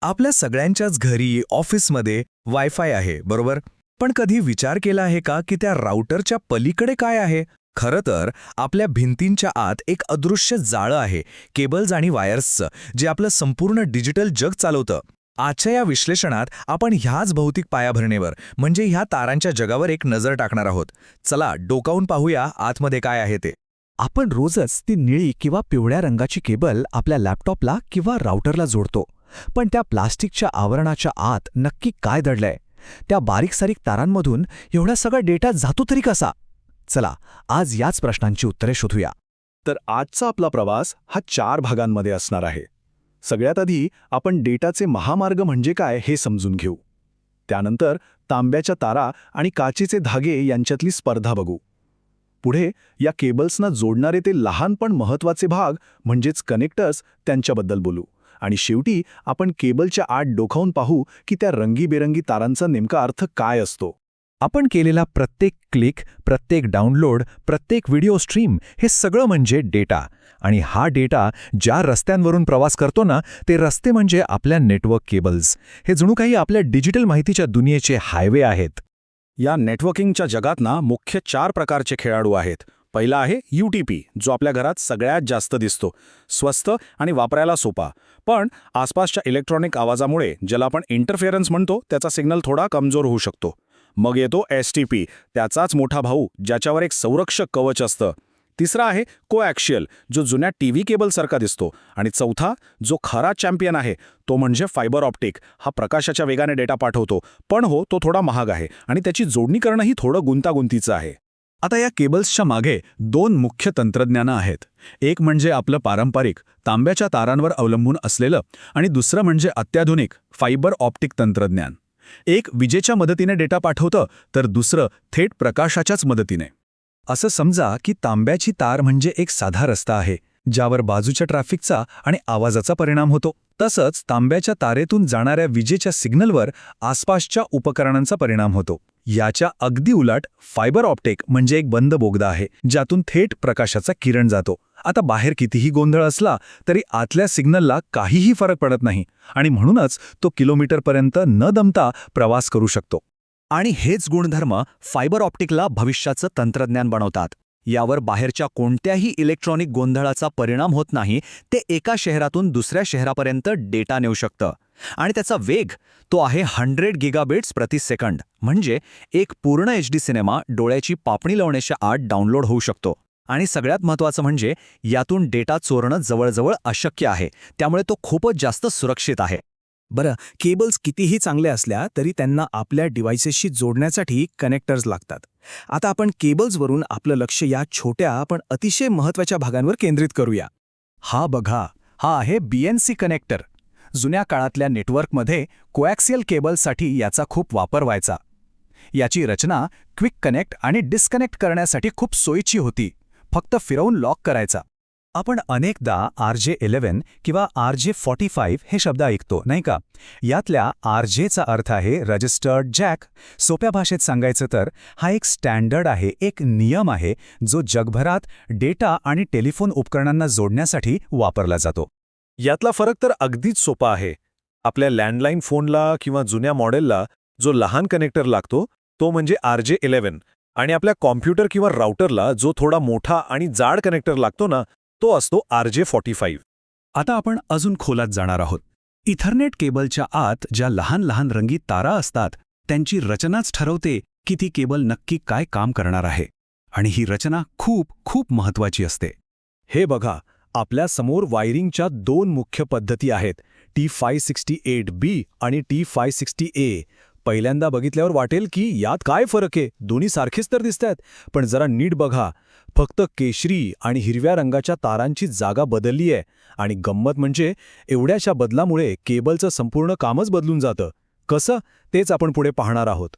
आपल्या सगळ्यांच्याच घरी, ऑफिसमध्ये वायफाय आहे, बरोबर? पण कधी विचार केला आहे का की त्या राउटरच्या पलीकडे काय आहे? खरं तर आपल्या भिंतींच्या आत एक अदृश्य जाळं आहे, केबल्स आणि वायर्सचं, जे आपलं संपूर्ण डिजिटल जग चालवतं. आजच्या या विश्लेषणात आपण ह्याच भौतिक पायाभरणीवर म्हणजे ह्या तारांच्या जगावर एक नजर टाकणार आहोत. चला डोकावून पाहूया आतमध्ये काय आहे ते. आपण रोजच ती निळी किंवा पिवळ्या रंगाची केबल आपल्या लॅपटॉपला किंवा राउटरला जोडतो. पण त्या प्लास्टिकच्या आवरणाच्या आत नक्की काय दडलंय? त्या बारीक-सारीक तारांमधून एवढा सगळा डेटा जातो तरी कसा? चला, आज याच प्रश्नांची उत्तरे शोधूया. तर आजचा आपला प्रवास हा 4 भागांमध्ये असणार आहे. सगळ्यात आधी आपण डेटाचे महामार्ग म्हणजे काय हे समजून घेऊ. त्यानंतर तांब्याच्या तारा आणि काचेचे धागे यांच्यातली स्पर्धा बघू. पुढे या केबल्सना जोडणारे ते लहान पण महत्त्वाचे भाग म्हणजेच कनेक्टर्स त्यांच्याबद्दल बोलू. आणि शेवटी आपण केबलच्या आत डोकावून पाहू की त्या रंगीबेरंगी तारांचा नेमका अर्थ काय असतो. आपण केलेला प्रत्येक क्लिक, प्रत्येक डाउनलोड, प्रत्येक व्हिडिओ स्ट्रीम हे सगळं म्हणजे डेटा. आणि हा डेटा ज्या रस्त्यांवरून प्रवास करतो ना, ते रस्ते म्हणजे आपल्या नेटवर्क केबल्स. हे जणू काही आपल्या डिजिटल माहितीच्या दुनियेचे हायवे आहेत. या नेटवर्किंगच्या जगात ना मुख्य 4 प्रकारचे खेळाडू आहेत. पहिला आहे UTP, जो आपल्या घरात सगळ्यात जास्त दिसतो. स्वस्त आणि वापरायला सोपा. पण आसपासच्या इलेक्ट्रॉनिक आवाजामुळे, ज्याला आपण इंटरफेरन्स म्हणतो, त्याचा सिग्नल थोडा कमजोर होऊ शकतो. मग येतो STP, त्याचाच मोठा भाऊ, ज्याच्यावर एक संरक्षक कवच असतं. तिसरा आहे कोॲक्शियल, जो जुन्या टीव्ही केबलसारखा दिसतो. आणि चौथा, जो खरा चॅम्पियन आहे, तो म्हणजे फायबर ऑप्टिक. हा प्रकाशाच्या वेगाने डेटा पाठवतो, पण तो थोडा महाग आहे आणि त्याची जोडणी करणंही थोडं गुंतागुंतीचं आहे. आता या केबल्सच्या मागे 2 मुख्य तंत्रज्ञानं आहेत. एक म्हणजे आपलं पारंपरिक तांब्याच्या तारांवर अवलंबून असलेलं आणि दुसरं म्हणजे अत्याधुनिक फायबर ऑप्टिक तंत्रज्ञान. एक विजेच्या मदतीने डेटा पाठवतं तर दुसरं थेट प्रकाशाच्याच मदतीने. असं समजा की तांब्याची तार म्हणजे एक साधा रस्ता आहे, ज्यावर बाजूच्या ट्रॅफिकचा आणि आवाजाचा परिणाम होतो. तसंच तांब्याच्या तारेतून जाणाऱ्या विजेच्या सिग्नलवर आसपासच्या उपकरणांचा परिणाम होतो. याच्या अगदी उलट फायबर ऑप्टिक म्हणजे एक बंद बोगदा आहे, ज्यातून थेट प्रकाशाचा किरण जातो. आता बाहेर कितीही गोंधळ असला तरी आतल्या सिग्नलला काहीही फरक पडत नाही आणि म्हणूनच तो किलोमीटरपर्यंत न दमता प्रवास करू शकतो. आणि हेच गुणधर्म फायबर ऑप्टिकला भविष्याचं तंत्रज्ञान बनवतात. यावर बाहेरच्या कोणत्याही इलेक्ट्रॉनिक गोंधळाचा परिणाम होत नाही. ते एका शहरातून दुसऱ्या शहरापर्यंत डेटा नेऊ शकतं. आणि त्याचा वेग तो आहे 100 गिगाबिट्स प्रति सेकंड. म्हणजे एक पूर्ण HD सिनेमा डोळ्याची पापणी लावण्याच्या आत डाउनलोड होऊ शकतो. आणि सगळ्यात महत्त्वाचं म्हणजे यातून डेटा चोरणं जवळजवळ अशक्य आहे. त्यामुळे तो खूपच जास्त सुरक्षित आहे. बरं, केबल्स कितीही चांगल्या असल्या तरी त्यांना आपल्या डिव्हाइसेसशी जोडण्यासाठी कनेक्टर्स लागतात. आता आपण केबल्सवरून आपलं लक्ष या छोट्या पण अतिशय महत्त्वाच्या भागांवर केंद्रित करूया. हा बघा, हा आहे BNC कनेक्टर. जुन्या काळातल्या नेटवर्कमध्ये कोॲक्सियल केबलसाठी याचा खूप वापर व्हायचा. याची रचना क्विक कनेक्ट आणि डिस्कनेक्ट करण्यासाठी खूप सोयीची होती. फक्त फिरवून लॉक करायचा. आपण अनेकदा RJ11 किंवा RJ45 हे शब्द ऐकतो, नाही का? यातल्या RJचा अर्थ आहे रजिस्टर्ड जॅक. सोप्या भाषेत सांगायचं तर हा एक स्टँडर्ड आहे, एक नियम आहे, जो जगभरात डेटा आणि टेलिफोन उपकरणांना जोडण्यासाठी वापरला जातो. यातला फरक तर अगदीच सोपा आहे. आपल्या लँडलाईन फोनला किंवा जुन्या मॉडेलला जो लहान कनेक्टर लागतो तो म्हणजे RJ11 आणि आपल्या कॉम्प्युटर किंवा राउटरला जो थोडा मोठा आणि जाड कनेक्टर लागतो ना, तो असतो RJ45. आता आपण अजून खोलात जाणार आहोत. इथरनेट केबलच्या आत ज्या लहान लहान रंगीत तारा असतात, त्यांची रचनाच ठरवते की ती केबल नक्की काय काम करणार आहे. आणि ही रचना खूप खूप महत्त्वाची असते. हे बघा, आपल्या समोर वायरिंगच्या 2 मुख्य पद्धती आहेत, T568B आणि T560A. पहिल्यांदा बघितल्यावर वाटेल की यात काय फरक आहे, दोन्ही सारखेच तर दिसतात. पण जरा नीट बघा, फक्त केशरी आणि हिरव्या रंगाच्या तारांची जागा बदलली आहे. आणि गंमत म्हणजे एवढ्याशा बदलामुळे केबलचं संपूर्ण कामच बदलून जातं. कसं, तेच आपण पुढे पाहणार आहोत.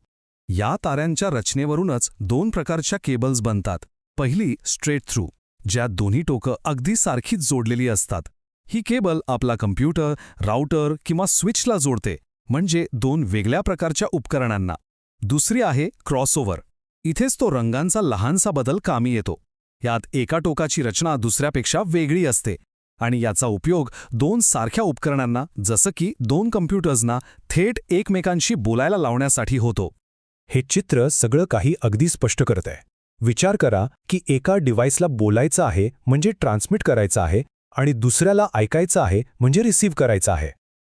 या ताऱ्यांच्या रचनेवरूनच 2 प्रकारच्या केबल्स बनतात. पहिली स्ट्रेट थ्रू, ज्यात दोन्ही टोकं अगदी सारखीच जोडलेली असतात. ही केबल आपला कम्प्युटर, राउटर किंवा स्विचला जोडते, म्हणजे 2 वेगळ्या प्रकारच्या उपकरणांना. दुसरी आहे क्रॉसओव्हर. इथेच तो रंगांचा लहानसा बदल कामी येतो. यात एका टोकाची रचना दुसऱ्यापेक्षा वेगळी असते आणि याचा उपयोग दोन सारख्या उपकरणांना जसं की दोन कम्प्युटर्सना थेट एकमेकांशी बोलायला लावण्यासाठी होतो. हे चित्र सगळं काही अगदी स्पष्ट करत आहे. विचार करा की एका डिव्हाइसला बोलायचं आहे म्हणजे ट्रान्समिट करायचं आहे आणि दुसऱ्याला ऐकायचं आहे म्हणजे रिसीव्ह करायचं आहे.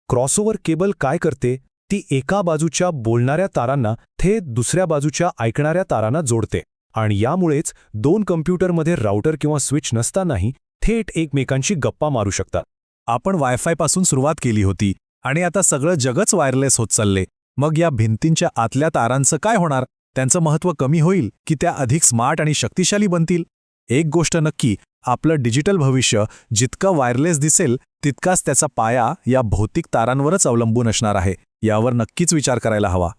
क्रॉसओव्हर केबल काय करते? ती एका बाजूच्या बोलणाऱ्या तारांना थेट दुसऱ्या बाजूच्या ऐकणाऱ्या तारांना जोडते आणि यामुळेच दोन कम्प्युटरमध्ये राउटर किंवा स्विच नसतानाही थेट एकमेकांशी गप्पा मारू शकतात. आपण वायफायपासून सुरुवात केली होती आणि आता सगळं जगच वायरलेस होत चालले. मग या भिंतींच्या आतल्या तारांचं काय होणार? त्यांचं महत्त्व कमी होईल की त्या अधिक स्मार्ट आणि शक्तिशाली बनतील? एक गोष्ट नक्की, आपलं डिजिटल भविष्य जितकं वायरलेस दिसेल तितकाच त्याचा पाया या भौतिक तारांवरच अवलंबून असणार आहे. यावर नक्कीच विचार करायला हवा.